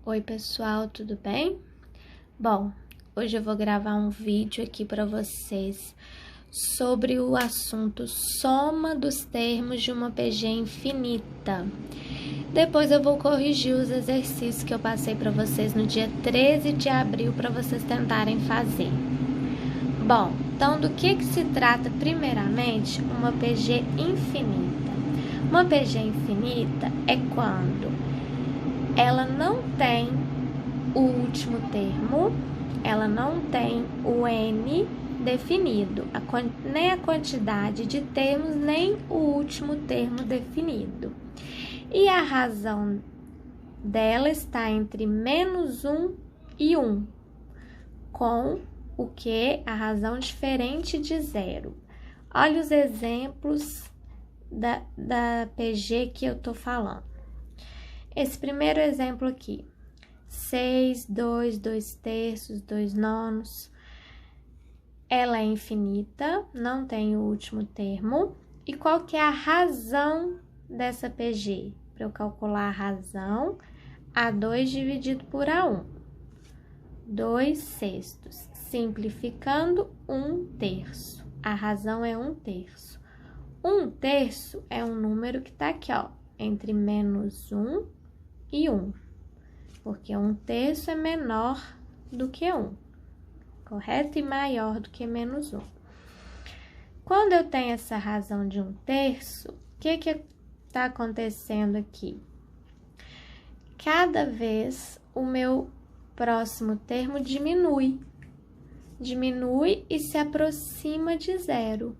Oi pessoal, tudo bem? Bom, hoje eu vou gravar um vídeo aqui para vocês sobre o assunto soma dos termos de uma PG infinita. Depois eu vou corrigir os exercícios que eu passei para vocês no dia 13 de abril para vocês tentarem fazer. Bom, então do que se trata primeiramente uma PG infinita? Uma PG infinita é quando ela não tem o último termo, ela não tem o N definido, nem a quantidade de termos, nem o último termo definido. E a razão dela está entre -1 e 1, com o que? A razão diferente de zero. Olha os exemplos da PG que eu tô falando. Esse primeiro exemplo aqui, 6, 2, 2/3, 2/9, ela é infinita, não tem o último termo. E qual que é a razão dessa PG? Para eu calcular a razão, A2 dividido por A1, 2/6. Simplificando, 1/3. A razão é 1/3. 1/3 é um número que tá aqui, ó, entre -1 e 1, porque 1/3 é menor do que 1, correto? E maior do que -1. Quando eu tenho essa razão de 1/3, o que está acontecendo aqui? Cada vez o meu próximo termo diminui e se aproxima de zero.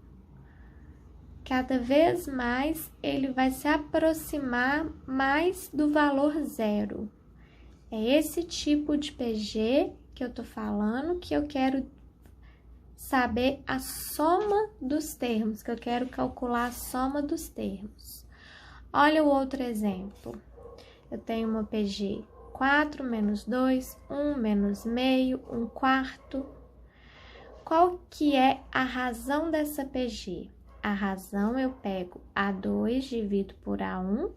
Cada vez mais ele vai se aproximar mais do valor zero. É esse tipo de PG que eu tô falando, que eu quero saber a soma dos termos, que eu quero calcular a soma dos termos. Olha o outro exemplo. Eu tenho uma PG 4 menos 2, 1 menos meio, 1/4. Qual que é a razão dessa PG? A razão eu pego A2 divido por A1,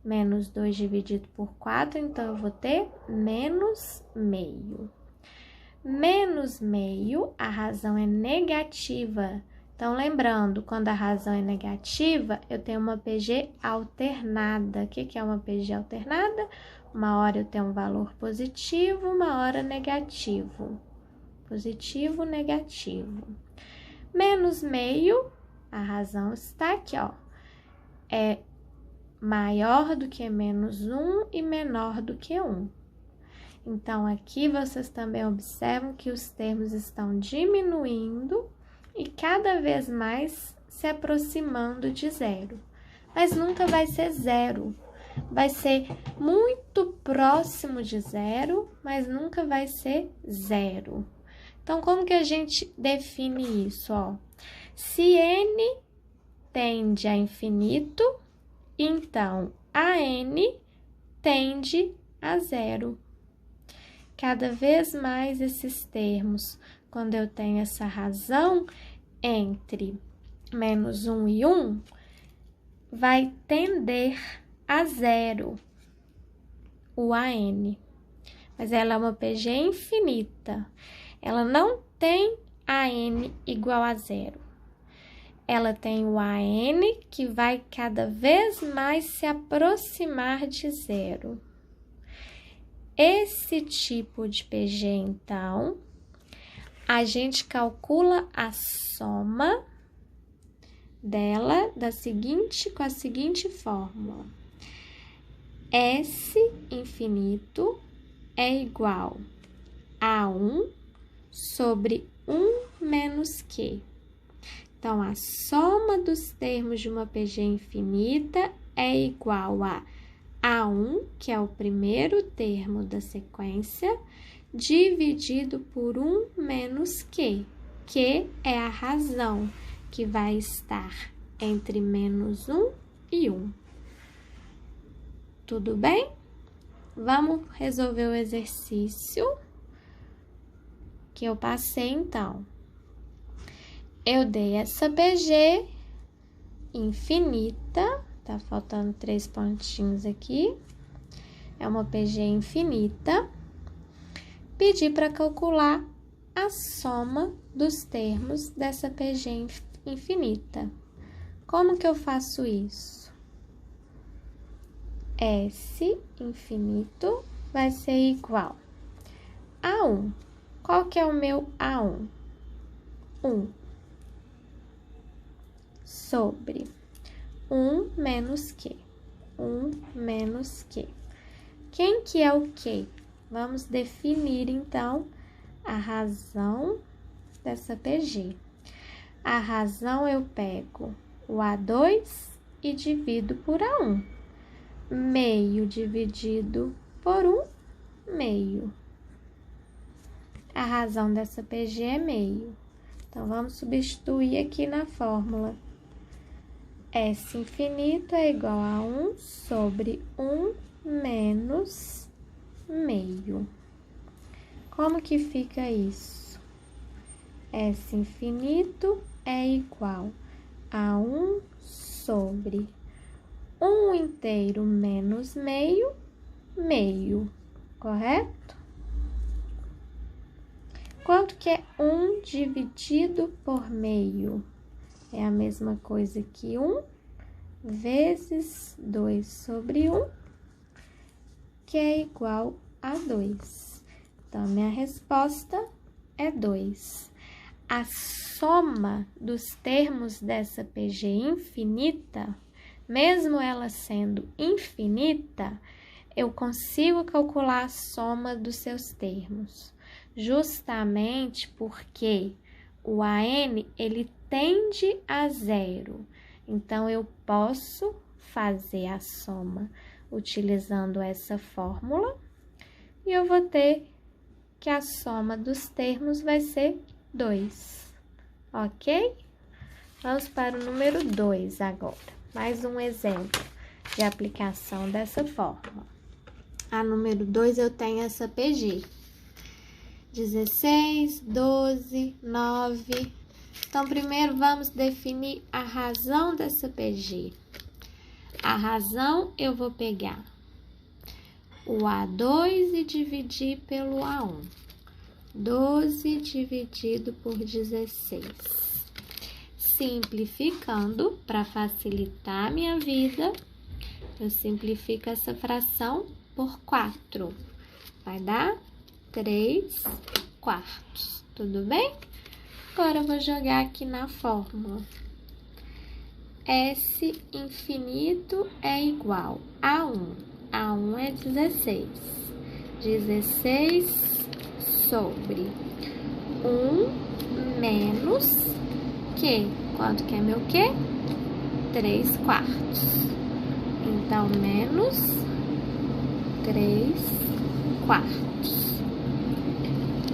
menos 2 dividido por 4, então eu vou ter menos meio. Menos meio, a razão é negativa. Então, lembrando, quando a razão é negativa, eu tenho uma PG alternada. O que é uma PG alternada? Uma hora eu tenho um valor positivo, uma hora negativo. Positivo, negativo. Menos meio, a razão está aqui, ó. É maior do que -1 e menor do que 1. Então, aqui vocês também observam que os termos estão diminuindo e cada vez mais se aproximando de zero. Mas nunca vai ser zero. Vai ser muito próximo de zero, mas nunca vai ser zero. Então, como que a gente define isso, ó? Se n tende a infinito, então a n tende a zero. Cada vez mais esses termos, quando eu tenho essa razão entre -1 e 1, vai tender a zero, o AN. Mas ela é uma PG infinita. Ela não tem AN igual a zero. Ela tem o AN que vai cada vez mais se aproximar de zero. Esse tipo de PG, então, a gente calcula a soma dela com a seguinte fórmula. S infinito é igual a 1 sobre 1 menos Q. Então, a soma dos termos de uma PG infinita é igual a A1, que é o primeiro termo da sequência, dividido por 1 menos Q, que é a razão que vai estar entre -1 e 1. Tudo bem? Vamos resolver o exercício que eu passei, então. Eu dei essa PG infinita, tá faltando 3 pontinhos aqui, é uma PG infinita, pedir para calcular a soma dos termos dessa PG infinita. Como que eu faço isso? S infinito vai ser igual a 1. Qual que é o meu A1? 1 sobre 1 menos Q. 1 menos Q. Quem que é o Q? Vamos definir, então, a razão dessa PG. A razão eu pego o A2 e divido por A1. Meio dividido por 1, meio. A razão dessa PG é meio. Então, vamos substituir aqui na fórmula. S infinito é igual a 1 sobre 1 menos meio. Como que fica isso? S infinito é igual a 1 sobre 1 inteiro menos meio, meio, correto? Quanto que é 1 dividido por meio? É a mesma coisa que 1 vezes 2 sobre 1, que é igual a 2. Então, minha resposta é 2. A soma dos termos dessa PG infinita, mesmo ela sendo infinita, eu consigo calcular a soma dos seus termos, justamente porque o AN, ele tende a zero. Então, eu posso fazer a soma utilizando essa fórmula e eu vou ter que a soma dos termos vai ser 2, ok? Vamos para o número 2 agora. Mais um exemplo de aplicação dessa fórmula. A número 2 eu tenho essa PG. 16, 12, 9. Então, primeiro vamos definir a razão dessa PG. A razão eu vou pegar o A2 e dividir pelo A1. 12 dividido por 16. Simplificando, para facilitar a minha vida, eu simplifico essa fração por 4. Vai dar 3/4. Tudo bem? Agora, eu vou jogar aqui na fórmula. S infinito é igual a 1. A1 é 16. 16 sobre 1 menos Q. Quanto que é meu Q? 3/4. Então, menos 3/4.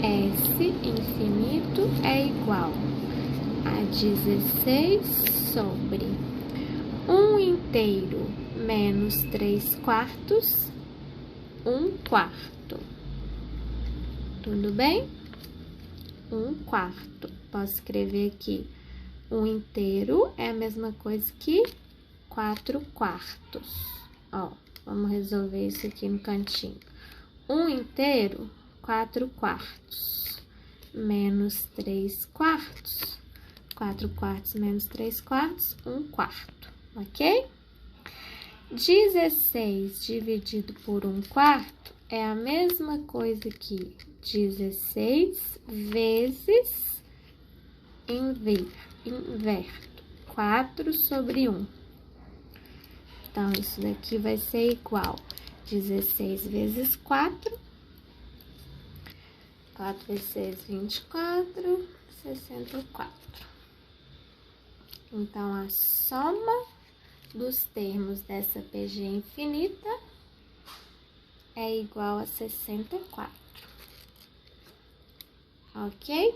S infinito é igual a 16 sobre 1 inteiro menos 3/4, 1/4. Tudo bem? 1/4. Posso escrever aqui. 1 inteiro é a mesma coisa que 4/4. Ó, vamos resolver isso aqui no cantinho. 1 inteiro, 4/4, menos 3/4. 4/4 menos 3/4, 1/4, ok? 16 dividido por 1/4 é a mesma coisa que 16 vezes inverto, 4 sobre 1. Então, isso daqui vai ser igual 16 vezes 4. 4 vezes 6, 24, 64. Então, a soma dos termos dessa PG infinita é igual a 64. Ok?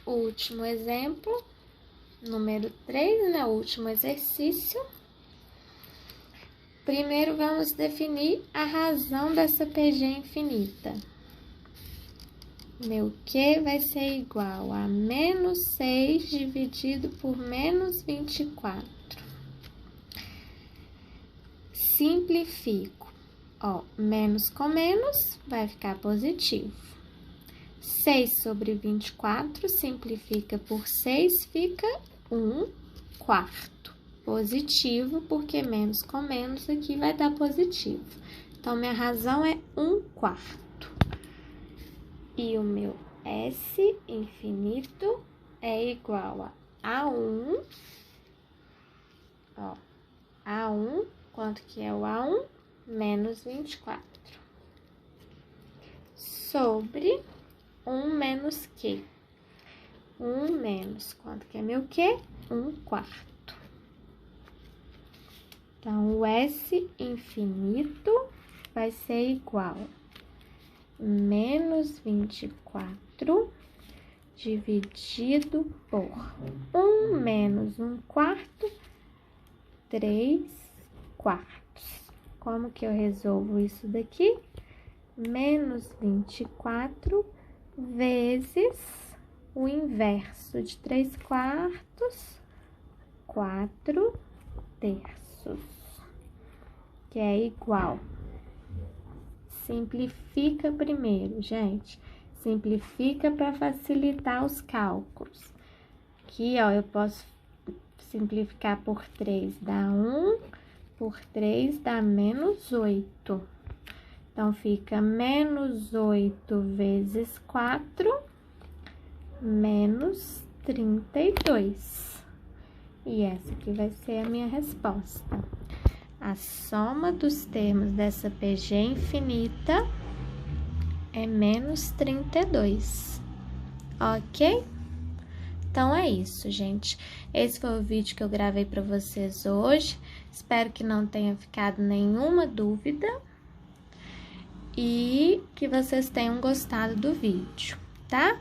O último exemplo, número 3, né? O último exercício. Primeiro, vamos definir a razão dessa PG infinita. Meu Q vai ser igual a menos 6 dividido por menos 24. Simplifico. Ó, menos com menos vai ficar positivo. 6 sobre 24 simplifica por 6, fica 1/4. Positivo, porque menos com menos aqui vai dar positivo. Então, minha razão é 1/4. E o meu S infinito é igual a 1. Ó, A1, quanto que é o A1? Menos 24. Sobre 1 menos Q. 1 menos, quanto que é meu Q? 1/4. Então, o S infinito vai ser igual a menos 24 dividido por 1 menos 1/4, 3/4. Como que eu resolvo isso daqui? Menos 24 vezes o inverso de 3/4, 4/3, que é igual. Simplifica primeiro, gente. Simplifica para facilitar os cálculos. Aqui, ó, eu posso simplificar por 3, dá 1, por 3 dá menos 8. Então, fica menos 8 vezes 4, menos 32. E essa aqui vai ser a minha resposta. A soma dos termos dessa PG infinita é menos 32, ok? Então, é isso, gente. Esse foi o vídeo que eu gravei para vocês hoje. Espero que não tenha ficado nenhuma dúvida e que vocês tenham gostado do vídeo, tá?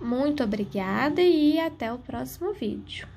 Muito obrigada e até o próximo vídeo.